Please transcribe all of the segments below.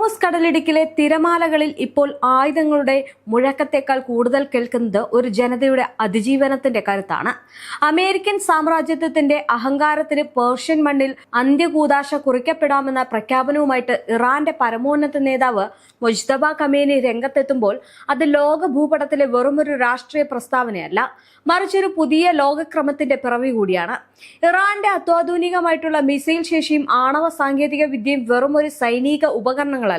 Hormuz കടലിടുക്കിലെ തിരമാലകളിൽ ഇപ്പോൾ ആയുധങ്ങളുടെ മുഴക്കത്തേക്കാൾ കൂടുതൽ കേൾക്കുന്നത് ഒരു ജനതയുടെ അതിജീവനത്തിന്റെ കരുത്താണ്. അമേരിക്കൻ സാമ്രാജ്യത്വത്തിന്റെ അഹങ്കാരത്തിന് പേർഷ്യൻ മണ്ണിൽ അന്ത്യകൂദാശ കുറിക്കപ്പെടാമെന്ന പ്രഖ്യാപനവുമായിട്ട് ഇറാന്റെ പരമോന്നത നേതാവ് മുജ്തബ ഖമേനി രംഗത്തെത്തുമ്പോൾ അത് ലോക ഭൂപടത്തിലെ വെറുമൊരു രാഷ്ട്രീയ പ്രസ്താവനയല്ല, മറിച്ചൊരു പുതിയ ലോകക്രമത്തിന്റെ പിറവി കൂടിയാണ്. ഇറാന്റെ അത്യാധുനികമായിട്ടുള്ള മിസൈൽ ശേഷിയും ആണവ സാങ്കേതിക വിദ്യയും വെറും ഒരു സൈനിക ഉപകരണങ്ങളല്ല,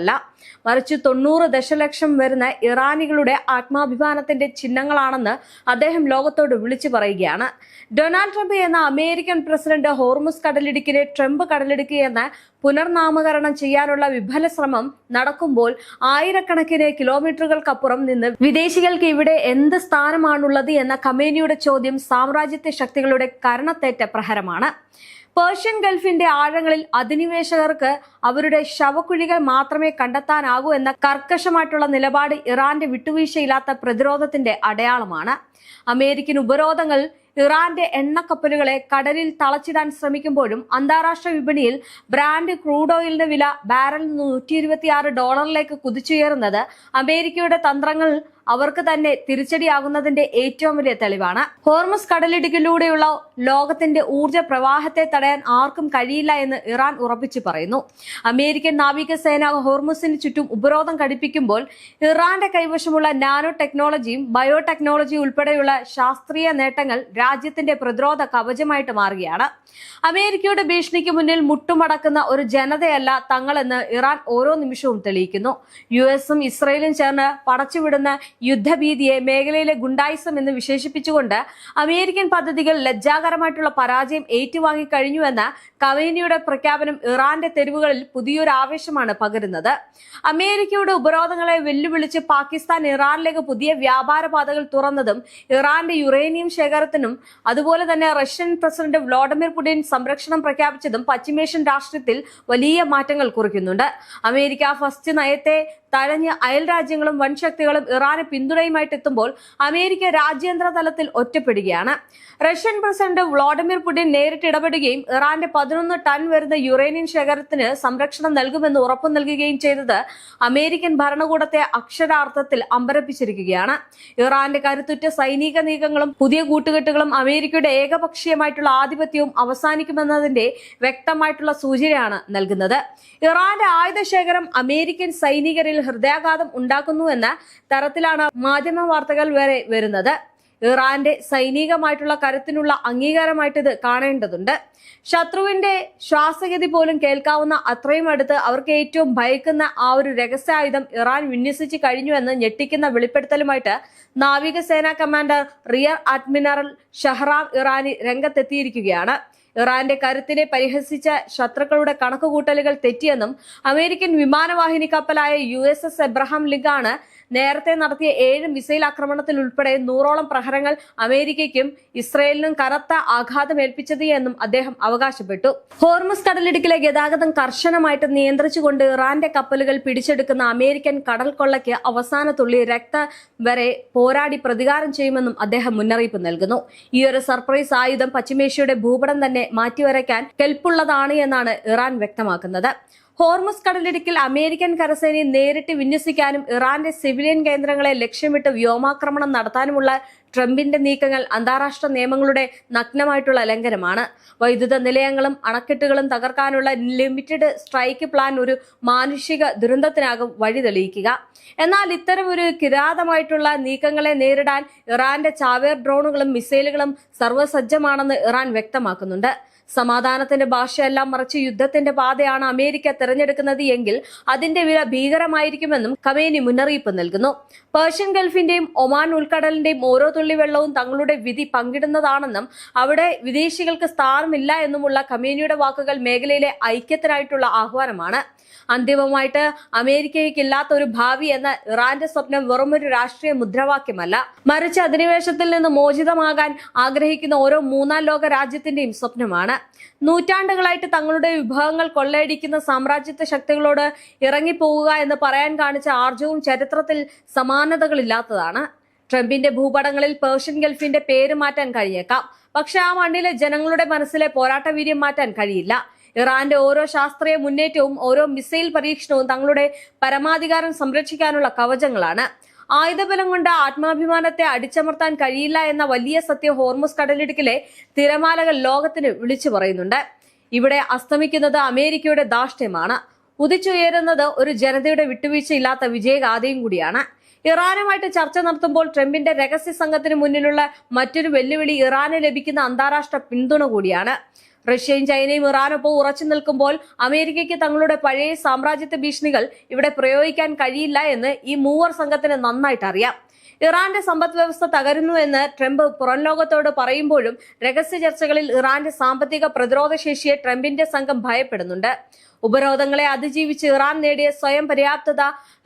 മറിച്ച് 90 ദശലക്ഷം വരുന്ന ഇറാനികളുടെ ആത്മാഭിമാനത്തിന്റെ ചിഹ്നങ്ങളാണെന്ന് അദ്ദേഹം ലോകത്തോട് വിളിച്ചു പറയുകയാണ്. ഡൊണാൾഡ് ട്രംപ് എന്ന അമേരിക്കൻ പ്രസിഡന്റ് ഹോർമുസ് കടലിടുക്കിനെ ട്രംപ് കടലിടുക്ക് എന്ന് പുനർനാമകരണം ചെയ്യാനുള്ള വിഫല ശ്രമം നടക്കുമ്പോൾ ആയിരക്കണക്കിന് കിലോമീറ്ററുകൾക്കപ്പുറം നിന്ന് വിദേശികൾക്ക് ഇവിടെ എന്ത് സ്ഥാനമാണുള്ളത് എന്ന ഖമേനിയുടെ ചോദ്യം സാമ്രാജ്യത്വ ശക്തികളുടെ കരണത്തേറ്റ പ്രഹരമാണ്. പേർഷ്യൻ ഗൾഫിന്റെ ആഴങ്ങളിൽ അധിനിവേശകർക്ക് അവരുടെ ശവക്കുഴികൾ മാത്രമേ കണ്ടെത്താനാകൂ എന്ന കർക്കശമായിട്ടുള്ള നിലപാട് ഇറാന്റെ വിട്ടുവീഴ്ചയില്ലാത്ത പ്രതിരോധത്തിന്റെ അടയാളമാണ്. അമേരിക്കൻ ഉപരോധങ്ങൾ ഇറാന്റെ എണ്ണക്കപ്പലുകളെ കടലിൽ തളച്ചിടാൻ ശ്രമിക്കുമ്പോഴും അന്താരാഷ്ട്ര വിപണിയിൽ ബ്രാൻഡ് ക്രൂഡ് ഓയിലിന്റെ വില ബാരലിന് $126 കുതിച്ചുയരുന്നത് അമേരിക്കയുടെ തന്ത്രങ്ങൾ അവർക്ക് തന്നെ തിരിച്ചടിയാകുന്നതിന്റെ ഏറ്റവും വലിയ തെളിവാണ്. ഹോർമുസ് കടലിടുക്കിലൂടെയുള്ള ലോകത്തിന്റെ ഊർജ്ജ പ്രവാഹത്തെ തടയാൻ ആർക്കും കഴിയില്ല എന്ന് ഇറാൻ ഉറപ്പിച്ചു പറയുന്നു. അമേരിക്കൻ നാവികസേന ഹോർമുസിന് ചുറ്റും ഉപരോധം ഘടിപ്പിക്കുമ്പോൾ ഇറാന്റെ കൈവശമുള്ള നാനോ ടെക്നോളജിയും ബയോടെക്നോളജിയും ഉൾപ്പെടെയുള്ള ശാസ്ത്രീയ നേട്ടങ്ങൾ രാജ്യത്തിന്റെ പ്രതിരോധ കവചമായിട്ട് മാറുകയാണ്. അമേരിക്കയുടെ ഭീഷണിക്ക് മുന്നിൽ മുട്ടുമടക്കുന്ന ഒരു ജനതയല്ല തങ്ങളെന്ന് ഇറാൻ ഓരോ നിമിഷവും തെളിയിക്കുന്നു. യുഎസും ഇസ്രയേലും ചേർന്ന് പടച്ചുവിടുന്ന യുദ്ധഭീതിയെ മേഖലയിലെ ഗുണ്ടായിസം എന്ന് വിശേഷിപ്പിച്ചുകൊണ്ട് അമേരിക്കൻ പദ്ധതികൾ ലജ്ജാകരമായിട്ടുള്ള പരാജയം ഏറ്റുവാങ്ങി കഴിഞ്ഞുവെന്ന ഖമേനിയുടെ പ്രഖ്യാപനം ഇറാന്റെ തെരുവുകളിൽ പുതിയൊരു ആവേശമാണ് പകരുന്നത്. അമേരിക്കയുടെ ഉപരോധങ്ങളെ വെല്ലുവിളിച്ച് പാകിസ്ഥാൻ ഇറാനിലേക്ക് പുതിയ വ്യാപാര പാതകൾ തുറന്നതും ഇറാന്റെ യുറേനിയം ശേഖരത്തിനും അതുപോലെ തന്നെ റഷ്യൻ പ്രസിഡന്റ് വ്ളാഡിമിർ പുടിൻ സംരക്ഷണം പ്രഖ്യാപിച്ചതും പശ്ചിമേഷ്യൻ രാഷ്ട്രീയത്തിൽ വലിയ മാറ്റങ്ങൾ കുറിക്കുന്നുണ്ട്. അമേരിക്ക ഫസ്റ്റ് നയത്തെ തഴഞ്ഞ് അയൽ രാജ്യങ്ങളും വൻശക്തികളും ഇറാന് പിന്തുണയുമായിട്ട് എത്തുമ്പോൾ അമേരിക്ക രാജ്യാന്തര തലത്തിൽ ഒറ്റപ്പെടുകയാണ്. റഷ്യൻ പ്രസിഡന്റ് വ്ളാഡിമിർ പുടിൻ നേരിട്ട് ഇടപെടുകയും ഇറാന്റെ 11 ടൺ വരുന്ന യുറേനിയം ശേഖരത്തിന് സംരക്ഷണം നൽകുമെന്ന് ഉറപ്പു നൽകുകയും ചെയ്തത് അമേരിക്കൻ ഭരണകൂടത്തെ അക്ഷരാർത്ഥത്തിൽ അമ്പരപ്പിച്ചിരിക്കുകയാണ്. ഇറാന്റെ കരുത്തുറ്റ സൈനിക നീക്കങ്ങളും പുതിയ കൂട്ടുകെട്ടുകളും അമേരിക്കയുടെ ഏകപക്ഷീയമായിട്ടുള്ള ആധിപത്യവും അവസാനിക്കുമെന്നതിന്റെ വ്യക്തമായിട്ടുള്ള സൂചനയാണ് നൽകുന്നത്. ഇറാന്റെ ആയുധ ശേഖരം അമേരിക്കൻ സൈനികരിൽ ഹൃദയാഘാതം ഉണ്ടാക്കുന്നുവെന്ന തരത്തിലാണ് മാധ്യമ വാർത്തകൾ വരെ വരുന്നത്. ഇറാന്റെ സൈനികമായിട്ടുള്ള കരുത്തിനുള്ള അംഗീകാരമായിട്ട് ഇത് കാണേണ്ടതുണ്ട്. ശത്രുവിന്റെ ശ്വാസഗതി പോലും കേൾക്കാവുന്ന അത്രയും അടുത്ത് അവർക്ക് ഏറ്റവും ഭയക്കുന്ന ആ ഒരു രഹസ്യായുധം ഇറാൻ വിന്യസിച്ചു കഴിഞ്ഞുവെന്ന് ഞെട്ടിക്കുന്ന വെളിപ്പെടുത്തലുമായിട്ട് നാവികസേനാ കമാൻഡർ റിയർ അഡ്മിറൽ ഷഹറാം ഇറാനി രംഗത്തെത്തിയിരിക്കുകയാണ്. ഇറാന്റെ കരുത്തിനെ പരിഹസിച്ച ശത്രുക്കളുടെ കണക്കുകൂട്ടലുകൾ തെറ്റിയെന്നും അമേരിക്കൻ വിമാനവാഹിനി കപ്പലായ USS എബ്രഹാം ലിങ്കാണ് നേരത്തെ നടത്തിയ 7 മിസൈൽ ആക്രമണത്തിൽ ഉൾപ്പെടെ 100ഓളം പ്രഹരങ്ങൾ അമേരിക്കയ്ക്കും ഇസ്രയേലിനും കനത്ത ആഘാതം ഏൽപ്പിച്ചത് എന്നും അദ്ദേഹം അവകാശപ്പെട്ടു. ഹോർമുസ് കടലിടുക്കിലെ ഗതാഗതം കർശനമായിട്ട് നിയന്ത്രിച്ചുകൊണ്ട് ഇറാന്റെ കപ്പലുകൾ പിടിച്ചെടുക്കുന്ന അമേരിക്കൻ കടൽ കൊള്ളയ്ക്ക് അവസാന തുള്ളി രക്തം വരെ പോരാടി പ്രതികാരം ചെയ്യുമെന്നും അദ്ദേഹം മുന്നറിയിപ്പ് നൽകുന്നു. ഈ ഒരു സർപ്രൈസ് ആയുധം പശ്ചിമേഷ്യയുടെ ഭൂപടം തന്നെ മാറ്റിവരയ്ക്കാൻ കെൽപ്പുള്ളതാണ് എന്നാണ് ഇറാൻ വ്യക്തമാക്കുന്നത്. ഹോർമുസ് കടലിടുക്കിൽ അമേരിക്കൻ കരസേനയെ നേരിട്ട് വിന്യസിക്കാനും ഇറാന്റെ സിവിലിയൻ കേന്ദ്രങ്ങളെ ലക്ഷ്യമിട്ട് വ്യോമാക്രമണം നടത്താനുമുള്ള ട്രംപിന്റെ നീക്കങ്ങൾ അന്താരാഷ്ട്ര നിയമങ്ങളുടെ നഗ്നമായിട്ടുള്ള ലംഘനമാണ്. വൈദ്യുത നിലയങ്ങളും അണക്കെട്ടുകളും തകർക്കാനുള്ള ലിമിറ്റഡ് സ്ട്രൈക്ക് പ്ലാൻ ഒരു മാനുഷിക ദുരന്തത്തിനാകും വഴി തെളിയിക്കുക. എന്നാൽ ഇത്തരം ഒരു കിരാതമായിട്ടുള്ള നീക്കങ്ങളെ നേരിടാൻ ഇറാന്റെ ചാവേർ ഡ്രോണുകളും മിസൈലുകളും സർവ്വസജ്ജമാണെന്ന് ഇറാൻ വ്യക്തമാക്കുന്നുണ്ട്. സമാധാനത്തിന്റെ ഭാഷയെല്ലാം മറിച്ച് യുദ്ധത്തിന്റെ പാതയാണ് അമേരിക്ക തിരഞ്ഞെടുക്കുന്നത് എങ്കിൽ അതിന്റെ വില ഭീകരമായിരിക്കുമെന്നും ഖമേനി മുന്നറിയിപ്പ് നൽകുന്നു. പേർഷ്യൻ ഗൾഫിന്റെയും ഒമാൻ ഉൾക്കടലിന്റെയും ഓരോ തുള്ളി വെള്ളവും തങ്ങളുടെ വിധി പങ്കിടുന്നതാണെന്നും അവിടെ വിദേശികൾക്ക് സ്ഥാനമില്ല എന്നുമുള്ള ഖമേനിയുടെ വാക്കുകൾ മേഖലയിലെ ഐക്യത്തിനായിട്ടുള്ള ആഹ്വാനമാണ്. അന്തിമമായിട്ട് അമേരിക്കയ്ക്കില്ലാത്ത ഒരു ഭാവി എന്ന ഇറാന്റെ സ്വപ്നം വെറുമൊരു രാഷ്ട്രീയ മുദ്രാവാക്യമല്ല, മറിച്ച് അധിനിവേശത്തിൽ നിന്ന് മോചിതമാകാൻ ആഗ്രഹിക്കുന്ന ഓരോ മൂന്നാം ലോക രാജ്യത്തിന്റെയും സ്വപ്നമാണ്. നൂറ്റാണ്ടുകളായിട്ട് തങ്ങളുടെ വിഭവങ്ങൾ കൊള്ളയടിക്കുന്ന സാമ്രാജ്യത്വ ശക്തികളോട് ഇറങ്ങിപ്പോവുക എന്ന് പറയാൻ കാണിച്ച ആർജവും ചരിത്രത്തിൽ സമാനതകളില്ലാത്തതാണ്. ട്രംപിന്റെ ഭൂപടങ്ങളിൽ പേർഷ്യൻ ഗൾഫിന്റെ പേര് മാറ്റാൻ കഴിഞ്ഞേക്കാം, പക്ഷെ ആ മണ്ണിലെ ജനങ്ങളുടെ മനസ്സിലെ പോരാട്ടവീര്യം മാറ്റാൻ കഴിയില്ല. ഇറാന്റെ ഓരോ ശാസ്ത്രീയ മുന്നേറ്റവും ഓരോ മിസൈൽ പരീക്ഷണവും തങ്ങളുടെ പരമാധികാരം സംരക്ഷിക്കാനുള്ള കവചങ്ങളാണ്. ആയുധബലം കൊണ്ട് ആത്മാഭിമാനത്തെ അടിച്ചമർത്താൻ കഴിയില്ല എന്ന വലിയ സത്യം ഹോർമുസ് കടലിടുക്കിലെ തിരമാലകൾ ലോകത്തിന് വിളിച്ചു പറയുന്നുണ്ട്. ഇവിടെ അസ്തമിക്കുന്നത് അമേരിക്കയുടെ ധാർഷ്ട്യമാണ്, ഉദിച്ചുയരുന്നത് ഒരു ജനതയുടെ വിട്ടുവീഴ്ചയില്ലാത്ത വിജയഗാഥയും കൂടിയാണ്. ഇറാനുമായിട്ട് ചർച്ച നടത്തുമ്പോൾ ട്രംപിന്റെ രഹസ്യ സംഘത്തിന് മുന്നിലുള്ള മറ്റൊരു വെല്ലുവിളി ഇറാന് ലഭിക്കുന്ന അന്താരാഷ്ട്ര പിന്തുണ കൂടിയാണ്. റഷ്യയും ചൈനയും ഇറാനൊപ്പം ഉറച്ചു നിൽക്കുമ്പോൾ അമേരിക്കയ്ക്ക് തങ്ങളുടെ പഴയ സാമ്രാജ്യത്വ ഭീഷണികൾ ഇവിടെ പ്രയോഗിക്കാൻ കഴിയില്ല എന്ന് ഈ മൂവർ സംഘത്തിന് നന്നായിട്ട് അറിയാം. ഇറാന്റെ സമ്പദ് വ്യവസ്ഥ തകരുന്നു എന്ന് ട്രംപ് പുറം ലോകത്തോട് പറയുമ്പോഴും രഹസ്യ ചർച്ചകളിൽ ഇറാന്റെ സാമ്പത്തിക പ്രതിരോധ ശേഷിയെ ട്രംപിന്റെ സംഘം ഭയപ്പെടുന്നുണ്ട്. ഉപരോധങ്ങളെ അതിജീവിച്ച് ഇറാൻ നേടിയ സ്വയം പര്യാപ്തത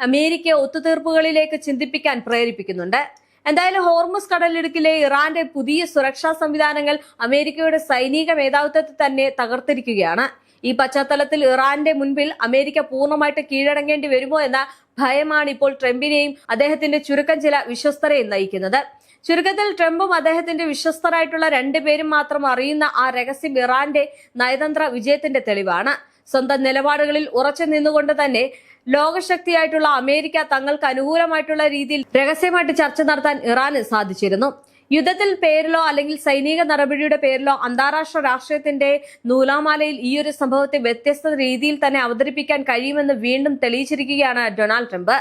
അമേരിക്കയെ ഒത്തുതീർപ്പുകളിലേക്ക് ചിന്തിപ്പിക്കാൻ പ്രേരിപ്പിക്കുന്നുണ്ട്. എന്തായാലും ഹോർമുസ് കടലിടുക്കിലെ ഇറാന്റെ പുതിയ സുരക്ഷാ സംവിധാനങ്ങൾ അമേരിക്കയുടെ സൈനിക മേധാവിത്വത്തെ തന്നെ തകർത്തിരിക്കുകയാണ്. ഈ പശ്ചാത്തലത്തിൽ ഇറാന്റെ മുൻപിൽ അമേരിക്ക പൂർണ്ണമായിട്ട് കീഴടങ്ങേണ്ടി വരുമോ എന്ന ഭയമാണ് ഇപ്പോൾ ട്രംപിനെയും അദ്ദേഹത്തിന്റെ ചുരുക്കം ചില വിശ്വസ്തരെയും നയിക്കുന്നത്. ചുരുക്കത്തിൽ ട്രംപും അദ്ദേഹത്തിന്റെ വിശ്വസ്തരായിട്ടുള്ള രണ്ടുപേരും മാത്രം അറിയുന്ന ആ രഹസ്യം ഇറാന്റെ നയതന്ത്ര വിജയത്തിന്റെ തെളിവാണ്. സ്വന്തം നിലപാടുകളിൽ ഉറച്ചു നിന്നുകൊണ്ട് തന്നെ ലോകശക്തിയായിട്ടുള്ള അമേരിക്ക തങ്ങൾക്ക് അനുകൂലമായിട്ടുള്ള രീതിയിൽ രഹസ്യമായിട്ട് ചർച്ച നടത്താൻ ഇറാന് സാധിച്ചിരുന്നു. യുദ്ധത്തിൽ പേരിലോ അല്ലെങ്കിൽ സൈനിക നടപടിയുടെ പേരിലോ അന്താരാഷ്ട്ര രാഷ്ട്രീയത്തിന്റെ നൂലാമാലയിൽ ഈ ഒരു സംഭവത്തെ വ്യത്യസ്ത രീതിയിൽ തന്നെ അവതരിപ്പിക്കാൻ കഴിയുമെന്ന് വീണ്ടും തെളിയിച്ചിരിക്കുകയാണ് ഡൊണാൾഡ് ട്രംപ്.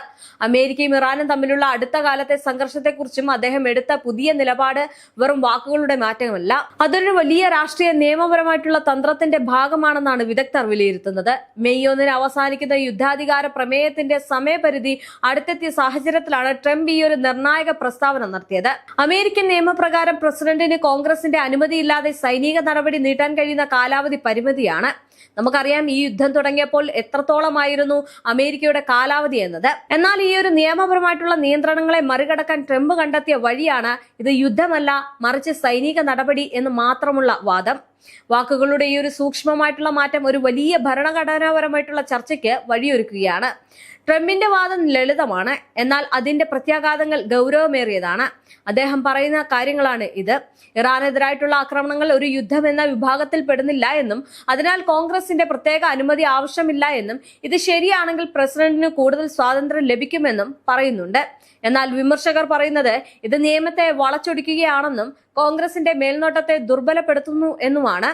അമേരിക്കയും ഇറാനും തമ്മിലുള്ള അടുത്ത കാലത്തെ സംഘർഷത്തെക്കുറിച്ചും അദ്ദേഹം എടുത്ത പുതിയ നിലപാട് വെറും വാക്കുകളുടെ മാറ്റമല്ല, അതൊരു വലിയ രാഷ്ട്രീയ നിയമപരമായിട്ടുള്ള തന്ത്രത്തിന്റെ ഭാഗമാണെന്നാണ് വിദഗ്ധർ വിലയിരുത്തുന്നത്. മെയ് 1 അവസാനിക്കുന്ന യുദ്ധാധികാര പ്രമേയത്തിന്റെ സമയപരിധി അടുത്തെത്തിയ സാഹചര്യത്തിലാണ് ട്രംപ് ഈ ഒരു നിർണായക പ്രസ്താവന നടത്തിയത്. അമേരിക്കൻ നിയമപ്രകാരം പ്രസിഡന്റിന് കോൺഗ്രസിന്റെ അനുമതിയില്ലാതെ സൈനിക നടപടി നീട്ടാൻ കഴിയുന്ന കാലാവധി പരിമിതിയാണ്. നമുക്കറിയാം ഈ യുദ്ധം തുടങ്ങിയപ്പോൾ എത്രത്തോളമായിരുന്നു അമേരിക്കയുടെ കാലാവധി എന്നത്. എന്നാൽ ഈ ഒരു നിയമപരമായിട്ടുള്ള നിയന്ത്രണങ്ങളെ മറികടക്കാൻ ട്രംപ് കണ്ടെത്തിയ വഴിയാണ് ഇത് യുദ്ധമല്ല മറിച്ച് സൈനിക നടപടി എന്ന് മാത്രമുള്ള വാദം. വാക്കുകളുടെ ഈ ഒരു സൂക്ഷ്മമായിട്ടുള്ള മാറ്റം ഒരു വലിയ ഭരണഘടനാപരമായിട്ടുള്ള ചർച്ചയ്ക്ക് വഴിയൊരുക്കുകയാണ്. ട്രംപിന്റെ വാദം ലളിതമാണ്, എന്നാൽ അതിന്റെ പ്രത്യാഘാതങ്ങൾ ഗൗരവമേറിയതാണ്. അദ്ദേഹം പറയുന്ന കാര്യങ്ങളാണ് ഇത്. ഇറാനെതിരായിട്ടുള്ള ആക്രമണങ്ങൾ ഒരു യുദ്ധം എന്ന വിഭാഗത്തിൽ പെടുന്നില്ല എന്നും അതിനാൽ കോൺഗ്രസിന്റെ പ്രത്യേക അനുമതി ആവശ്യമില്ല എന്നും ഇത് ശരിയാണെങ്കിൽ പ്രസിഡന്റിന് കൂടുതൽ സ്വാതന്ത്ര്യം ലഭിക്കുമെന്നും പറയുന്നുണ്ട്. എന്നാൽ വിമർശകർ പറയുന്നത് ഇത് നിയമത്തെ വളച്ചൊടിക്കുകയാണെന്നും കോൺഗ്രസിന്റെ മേൽനോട്ടത്തെ ദുർബലപ്പെടുത്തുന്നു എന്നുമാണ്.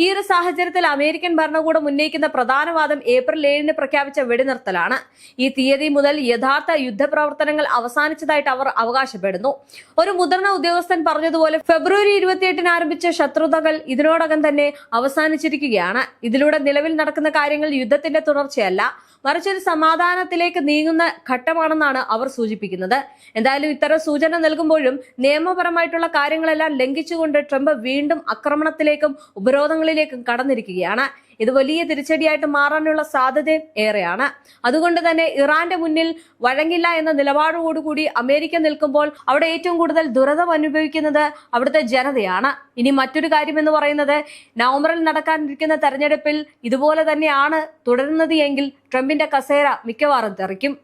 ഈ ഒരു സാഹചര്യത്തിൽ അമേരിക്കൻ ഭരണകൂടം ഉന്നയിക്കുന്ന പ്രധാന വാദം ഏപ്രിൽ 7 പ്രഖ്യാപിച്ച വെടിനിർത്തലാണ്. ഈ തീയതി മുതൽ യഥാർത്ഥ യുദ്ധപ്രവർത്തനങ്ങൾ അവസാനിച്ചതായിട്ട് അവർ അവകാശപ്പെടുന്നു. ഒരു മുതിർന്ന ഉദ്യോഗസ്ഥൻ പറഞ്ഞതുപോലെ ഫെബ്രുവരി 28 ആരംഭിച്ച ശത്രുതകൾ ഇതിനോടകം തന്നെ അവസാനിച്ചിരിക്കുകയാണ്. ഇതിലൂടെ നിലവിൽ നടക്കുന്ന കാര്യങ്ങൾ യുദ്ധത്തിന്റെ തുടർച്ചയല്ല മറിച്ച് ഒരു സമാധാനത്തിലേക്ക് നീങ്ങുന്ന ഘട്ടമാണെന്നാണ് അവർ സൂചിപ്പിക്കുന്നത്. എന്തായാലും ഇത്തരം സൂചന നൽകുമ്പോഴും നിയമപരമായിട്ടുള്ള കാര്യങ്ങളെല്ലാം ലംഘിച്ചുകൊണ്ട് ട്രംപ് വീണ്ടും ആക്രമണത്തിലേക്കും ഉപരോധങ്ങളിലേക്കും കടന്നിരിക്കുകയാണ്. ഇത് വലിയ തിരിച്ചടിയായിട്ട് മാറാനുള്ള സാധ്യതയും ഏറെയാണ്. അതുകൊണ്ട് തന്നെ ഇറാന്റെ മുന്നിൽ വഴങ്ങില്ല എന്ന നിലപാടോടുകൂടി അമേരിക്ക നിൽക്കുമ്പോൾ അവിടെ ഏറ്റവും കൂടുതൽ ദുരിതം അനുഭവിക്കുന്നത് അവിടുത്തെ ജനതയാണ്. ഇനി മറ്റൊരു കാര്യം എന്ന് പറയുന്നത് നവംബറിൽ നടക്കാനിരിക്കുന്ന തെരഞ്ഞെടുപ്പിൽ ഇതുപോലെ തന്നെയാണ് തുടരുന്നത് എങ്കിൽ ട്രംപിന്റെ കസേര മിക്കവാറും തെറിക്കും.